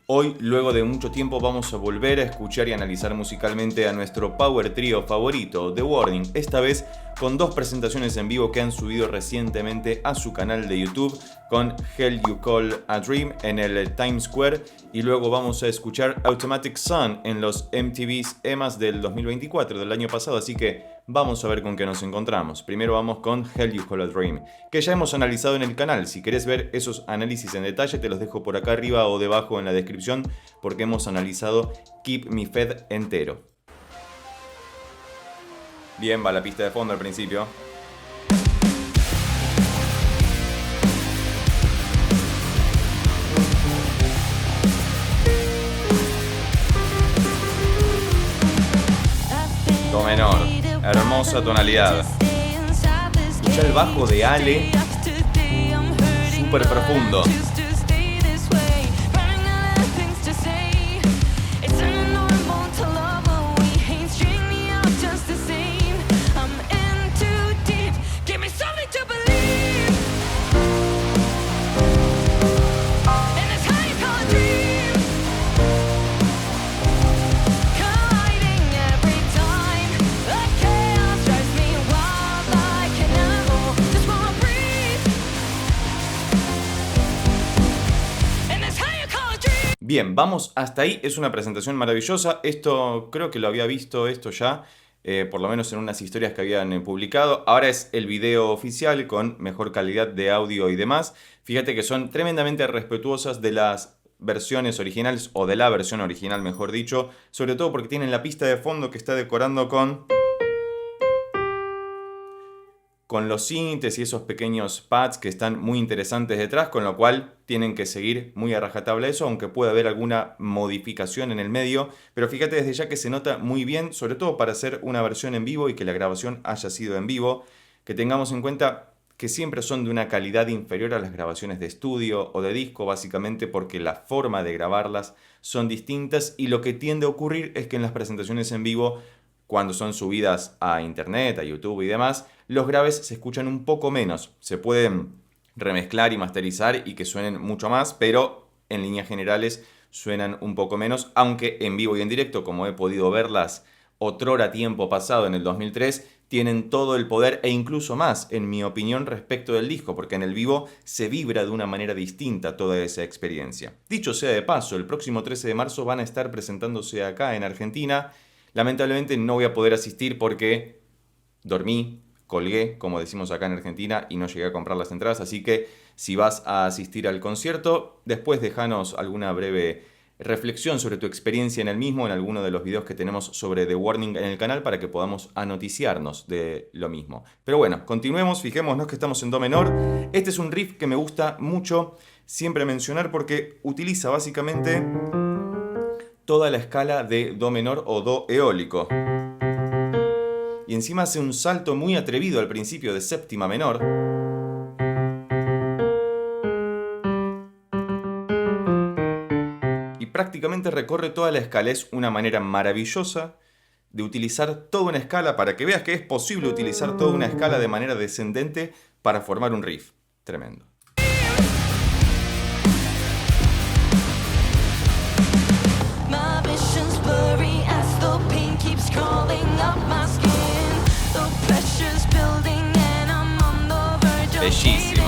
Hoy, luego de mucho tiempo, vamos a volver a escuchar y analizar musicalmente a nuestro power trio favorito, The Warning, esta vez con dos presentaciones en vivo que han subido recientemente a su canal de YouTube, con Hell You Call a Dream en el Times Square, y luego vamos a escuchar Automatic Sun en los MTV's EMAs del 2024, del año pasado, así que vamos a ver con qué nos encontramos. Primero vamos con Hell You Call a Dream, que ya hemos analizado en el canal. Si querés ver esos análisis en detalle, te los dejo por acá arriba o debajo en la descripción, porque hemos analizado Keep Me Fed entero. Bien, va la pista de fondo al principio. Do menor, hermosa tonalidad. Escucha el bajo de Ale, súper profundo. Bien, vamos hasta ahí, es una presentación maravillosa. Esto creo que lo había visto esto ya, por lo menos en unas historias que habían publicado. Ahora es el video oficial con mejor calidad de audio y demás. Fíjate que son tremendamente respetuosas de las versiones originales, o de la versión original mejor dicho, sobre todo porque tienen la pista de fondo que está decorando con los sintes y esos pequeños pads que están muy interesantes detrás, con lo cual tienen que seguir muy a rajatabla eso, aunque pueda haber alguna modificación en el medio, pero fíjate desde ya que se nota muy bien, sobre todo para hacer una versión en vivo y que la grabación haya sido en vivo, que tengamos en cuenta que siempre son de una calidad inferior a las grabaciones de estudio o de disco, básicamente porque la forma de grabarlas son distintas, y lo que tiende a ocurrir es que en las presentaciones en vivo, cuando son subidas a internet, a YouTube y demás, los graves se escuchan un poco menos. Se pueden remezclar y masterizar y que suenen mucho más, pero en líneas generales suenan un poco menos, aunque en vivo y en directo, como he podido verlas otrora tiempo pasado en el 2003, tienen todo el poder e incluso más, en mi opinión, respecto del disco, porque en el vivo se vibra de una manera distinta toda esa experiencia. Dicho sea de paso, el próximo 13 de marzo van a estar presentándose acá en Argentina. Lamentablemente no voy a poder asistir porque dormí, colgué, como decimos acá en Argentina, y no llegué a comprar las entradas, así que si vas a asistir al concierto, después déjanos alguna breve reflexión sobre tu experiencia en el mismo, en alguno de los videos que tenemos sobre The Warning en el canal, para que podamos anoticiarnos de lo mismo. Pero bueno, continuemos, fijémonos que estamos en Do menor. Este es un riff que me gusta mucho siempre mencionar porque utiliza básicamente toda la escala de Do menor o Do eólico. Y encima hace un salto muy atrevido al principio de séptima menor. Y prácticamente recorre toda la escala. Es una manera maravillosa de utilizar toda una escala, para que veas que es posible utilizar toda una escala de manera descendente para formar un riff. Tremendo. Bellísimo.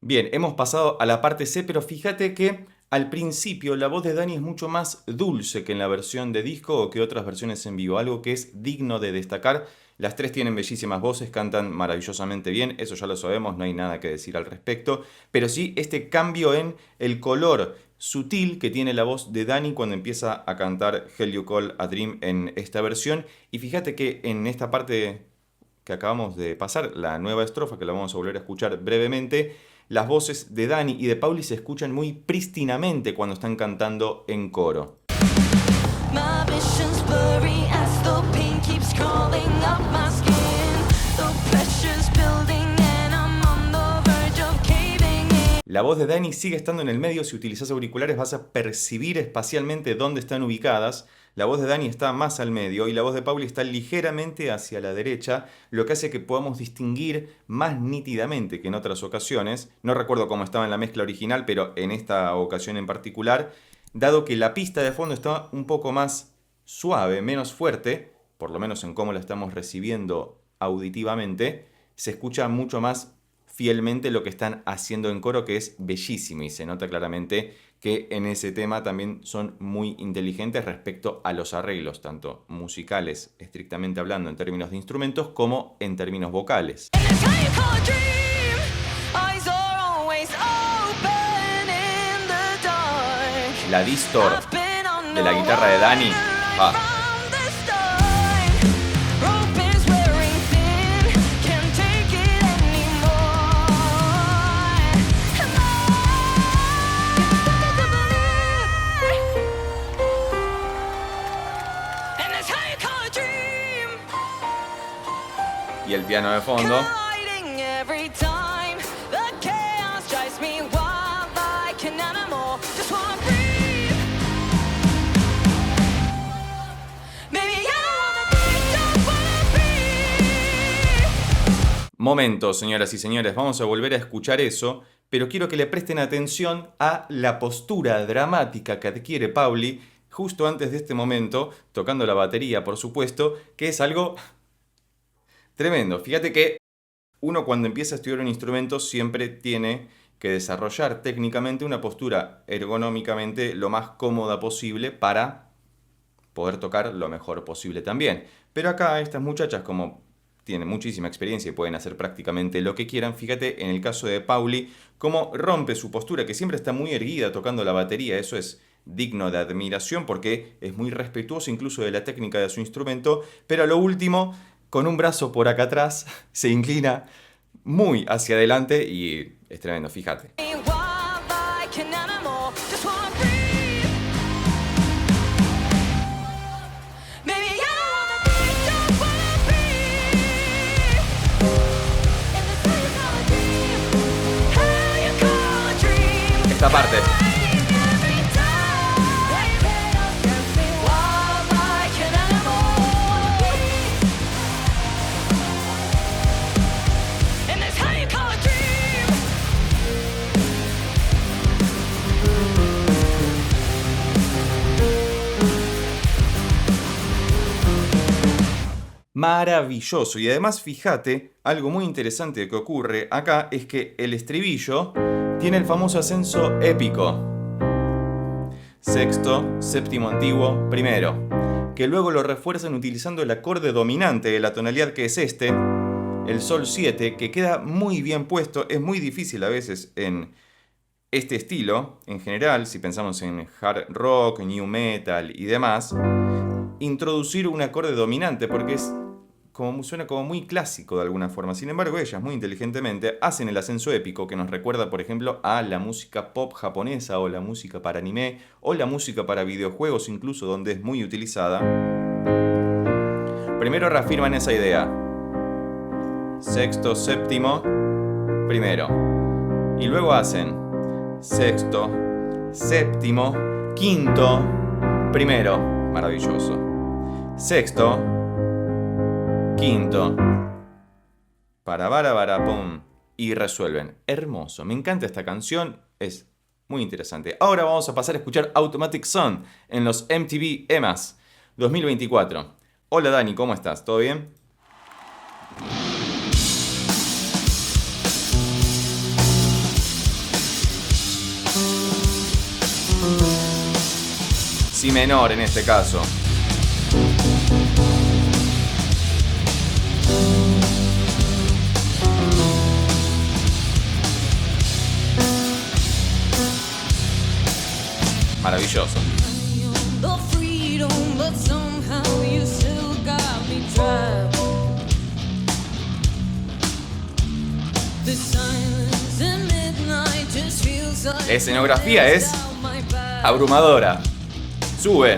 Bien, hemos pasado a la parte C, pero fíjate que al principio la voz de Dani es mucho más dulce que en la versión de disco o que otras versiones en vivo, algo que es digno de destacar. Las tres tienen bellísimas voces, cantan maravillosamente bien, eso ya lo sabemos, no hay nada que decir al respecto, pero sí este cambio en el color sutil que tiene la voz de Dani cuando empieza a cantar Hell You Call a Dream en esta versión. Y fíjate que en esta parte que acabamos de pasar, la nueva estrofa que la vamos a volver a escuchar brevemente, las voces de Dani y de Pauli se escuchan muy prístinamente cuando están cantando en coro. My vision's blurry as the pain keeps crawling up my skin. The pressure's building and I'm on the verge of caving in. La voz de Dani sigue estando en el medio. Si utilizas auriculares vas a percibir espacialmente dónde están ubicadas. La voz de Dani está más al medio y la voz de Pauli está ligeramente hacia la derecha, lo que hace que podamos distinguir más nítidamente que en otras ocasiones. No recuerdo cómo estaba en la mezcla original, pero en esta ocasión en particular, dado que la pista de fondo está un poco más suave, menos fuerte, por lo menos en cómo la estamos recibiendo auditivamente, se escucha mucho más fielmente lo que están haciendo en coro, que es bellísimo, y se nota claramente que en ese tema también son muy inteligentes respecto a los arreglos, tanto musicales, estrictamente hablando en términos de instrumentos, como en términos vocales. And it's how you call a dream. Eyes are always open in the dark. La distor I've been on de la the guitarra de Dani, from the start. Rope is wearing thin, can't take it anymore. And it's how you call a dream. y el piano de fondo. Colliding every time. The chaos drives me wild like an animal. Just wanna breathe. Maybe I don't wanna be. Momento, señoras y señores, vamos a volver a escuchar eso, pero quiero que le presten atención a la postura dramática que adquiere Pauli justo antes de este momento, tocando la batería, por supuesto, que es algo tremendo. Fíjate que uno cuando empieza a estudiar un instrumento siempre tiene que desarrollar técnicamente una postura ergonómicamente lo más cómoda posible para poder tocar lo mejor posible también. Pero acá estas muchachas, como tienen muchísima experiencia y pueden hacer prácticamente lo que quieran, fíjate en el caso de Pauli, cómo rompe su postura, que siempre está muy erguida tocando la batería. Eso es digno de admiración porque es muy respetuoso incluso de la técnica de su instrumento, pero a lo último, con un brazo por acá atrás, se inclina muy hacia adelante y es tremendo, fíjate. Wild like an animal. Just wanna breathe. Maybe I don't wanna be. And it's how you call a dream. How you call a dream. Esta parte. Every time. Wild like an animal. And it's how you call a dream. Maravilloso. Y además, fíjate, algo muy interesante que ocurre acá es que el estribillo tiene el famoso ascenso épico. Sexto, séptimo antiguo, primero. Que luego lo refuerzan utilizando el acorde dominante de la tonalidad que es este, el sol 7, que queda muy bien puesto. Es muy difícil a veces en este estilo, en general, si pensamos en hard rock, new metal y demás, introducir un acorde dominante porque es suena como muy clásico de alguna forma. Sin embargo, ellas muy inteligentemente hacen el ascenso épico que nos recuerda, por ejemplo, a la música pop japonesa o la música para anime o la música para videojuegos incluso, donde es muy utilizada. Primero reafirman esa idea. Sexto, séptimo, primero. Y luego hacen sexto, séptimo, quinto, primero. Maravilloso. Sexto, quinto, para, pum, y resuelven. Hermoso, me encanta esta canción, es muy interesante. Ahora vamos a pasar a escuchar Automatic Sun en los MTV EMAs 2024. Hola Dani, ¿cómo estás? ¿Todo bien? Si menor en este caso. Maravilloso. The freedom, but somehow you still got me trapped. La escenografía es abrumadora. Sube.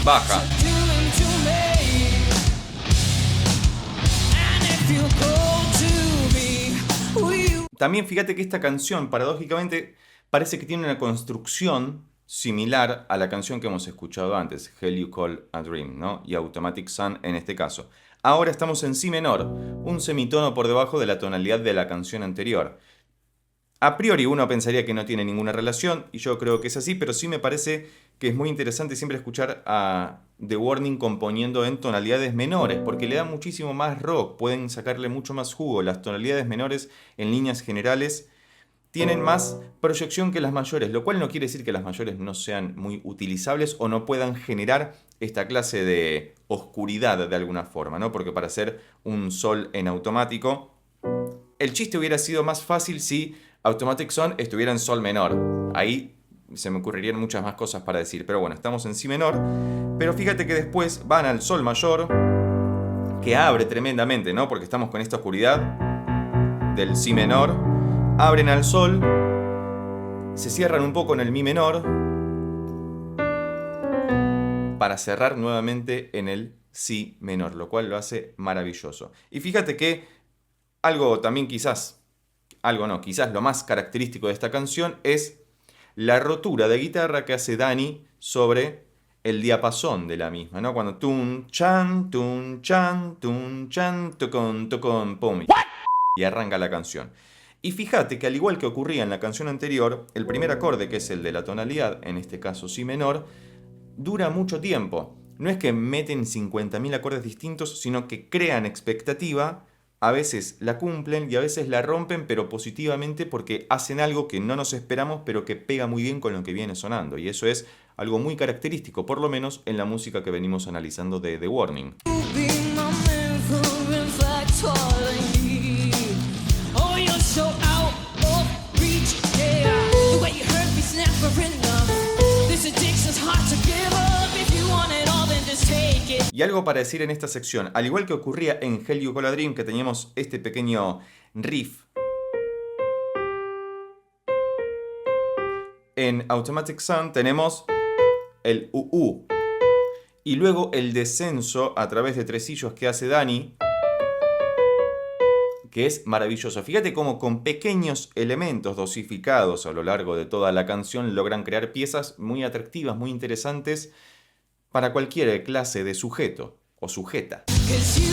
Baja. También fíjate que esta canción, paradójicamente, parece que tiene una construcción similar a la canción que hemos escuchado antes, Hell You Call a Dream, ¿no? Y Automatic Sun en este caso. Ahora estamos en Si menor, un semitono por debajo de la tonalidad de la canción anterior. A priori uno pensaría que no tiene ninguna relación, y yo creo que es así, pero sí me parece que es muy interesante siempre escuchar a The Warning componiendo en tonalidades menores, porque le da muchísimo más rock, pueden sacarle mucho más jugo. Las tonalidades menores, en líneas generales, tienen más proyección que las mayores, lo cual no quiere decir que las mayores no sean muy utilizables o no puedan generar esta clase de oscuridad de alguna forma, ¿no? Porque para hacer un sol en automático, el chiste hubiera sido más fácil si Automatic Sun estuviera en sol menor. Ahí se me ocurrirían muchas más cosas para decir, pero bueno, estamos en Si menor. Pero fíjate que después van al sol mayor, que abre tremendamente, ¿no? Porque estamos con esta oscuridad del Si menor. Abren al sol, se cierran un poco en el Mi menor, para cerrar nuevamente en el Si menor, lo cual lo hace maravilloso. Y fíjate que algo también quizás lo más característico de esta canción es la rotura de guitarra que hace Dani sobre el diapasón de la misma, ¿no? Cuando tun chan, tocón, tocón, pum, y arranca la canción. Y fíjate que al igual que ocurría en la canción anterior, el primer acorde, que es el de la tonalidad, en este caso Si menor, dura mucho tiempo. No es que meten 50.000 acordes distintos, sino que crean expectativa. A veces la cumplen y a veces la rompen, pero positivamente, porque hacen algo que no nos esperamos, pero que pega muy bien con lo que viene sonando. Y eso es algo muy característico, por lo menos en la música que venimos analizando de The Warning. Y algo para decir en esta sección, al igual que ocurría en Hell You Call a Dream, que teníamos este pequeño riff, en Automatic Sun tenemos el UU y luego el descenso a través de tresillos que hace Dani, que es maravilloso. Fíjate cómo con pequeños elementos dosificados a lo largo de toda la canción logran crear piezas muy atractivas, muy interesantes para cualquier clase de sujeto o sujeta. Sí.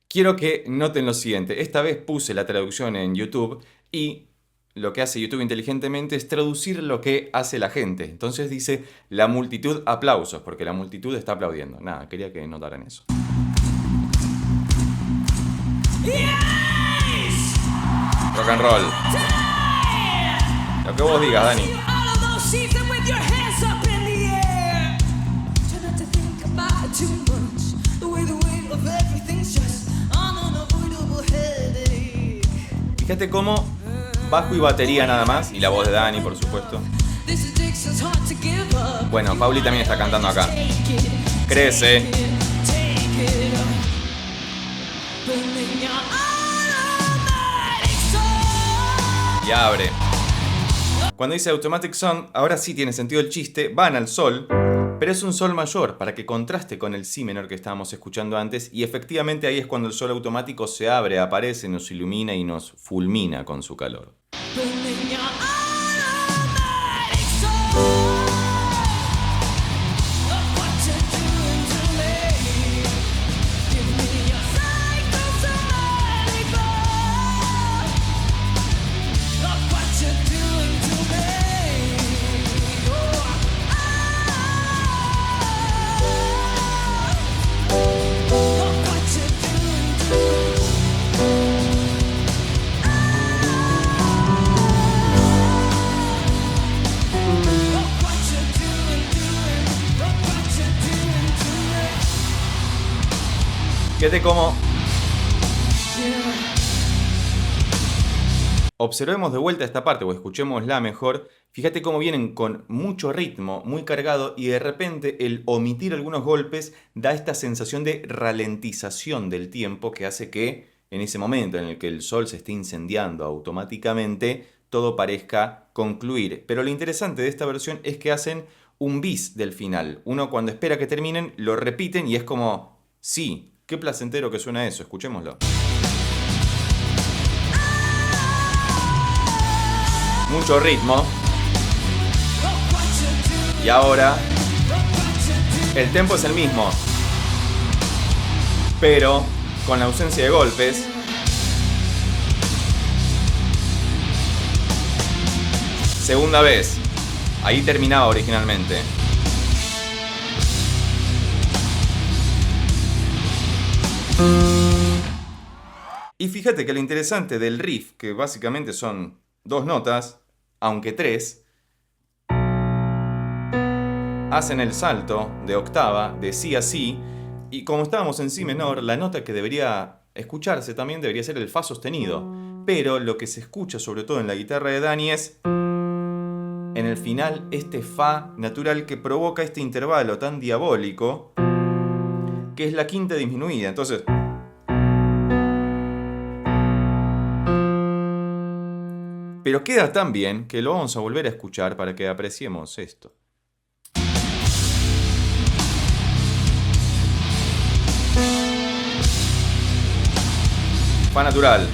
Quiero que noten lo siguiente. Esta vez puse la traducción en YouTube y lo que hace YouTube inteligentemente es traducir lo que hace la gente. Entonces dice la multitud aplausos, porque la multitud está aplaudiendo. Nada, quería que notaran eso. Rock and roll. Lo que vos digas, Dani. Fíjate cómo bajo y batería nada más, y la voz de Dani, por supuesto. Bueno, Pauli también está cantando acá. Crece. Y abre. Cuando dice Automatic Sun, ahora sí tiene sentido el chiste. Van al sol, Pero es un sol mayor para que contraste con el si menor que estábamos escuchando antes, y efectivamente ahí es cuando el sol automático se abre, aparece, nos ilumina y nos fulmina con su calor. Burning your automatic soul. Look what you're doing to me. Give me your psychosomatic love. Look what you're doing to me. Oh, look what you're doing to me. Fíjate cómo... Observemos de vuelta esta parte o escuchémosla mejor. Fíjate cómo vienen con mucho ritmo, muy cargado, y de repente el omitir algunos golpes da esta sensación de ralentización del tiempo que hace que en ese momento en el que el sol se esté incendiando automáticamente todo parezca concluir. Pero lo interesante de esta versión es que hacen un bis del final. Uno cuando espera que terminen lo repiten y es como, sí, qué placentero que suena eso, escuchémoslo. Mucho ritmo. Y ahora el tempo es el mismo, pero con la ausencia de golpes. Segunda vez. Ahí terminaba originalmente. Y fíjate que lo interesante del riff, que básicamente son 2 notas, aunque 3, hacen el salto de octava, de si a si, y como estábamos en si menor, la nota que debería escucharse también debería ser el fa sostenido. Pero lo que se escucha, sobre todo en la guitarra de Dani, es en el final este fa natural que provoca este intervalo tan diabólico, que es la quinta disminuida. Entonces... Pero queda tan bien que lo vamos a volver a escuchar para que apreciemos esto. Fa natural.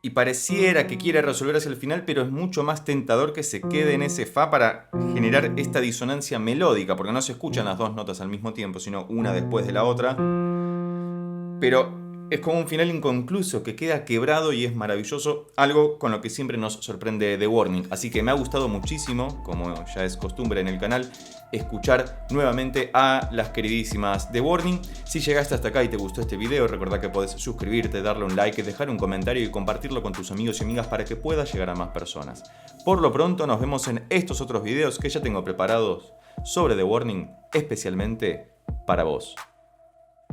Y pareciera que quiere resolver hacia el final, pero es mucho más tentador que se quede en ese fa para generar esta disonancia melódica, porque no se escuchan las 2 notas al mismo tiempo, sino una después de la otra. Pero es como un final inconcluso que queda quebrado y es maravilloso, algo con lo que siempre nos sorprende The Warning. Así que me ha gustado muchísimo, como ya es costumbre en el canal, escuchar nuevamente a las queridísimas The Warning. Si llegaste hasta acá y te gustó este video, recordá que podés suscribirte, darle un like, dejar un comentario y compartirlo con tus amigos y amigas para que pueda llegar a más personas. Por lo pronto nos vemos en estos otros videos que ya tengo preparados sobre The Warning, especialmente para vos.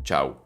Chau.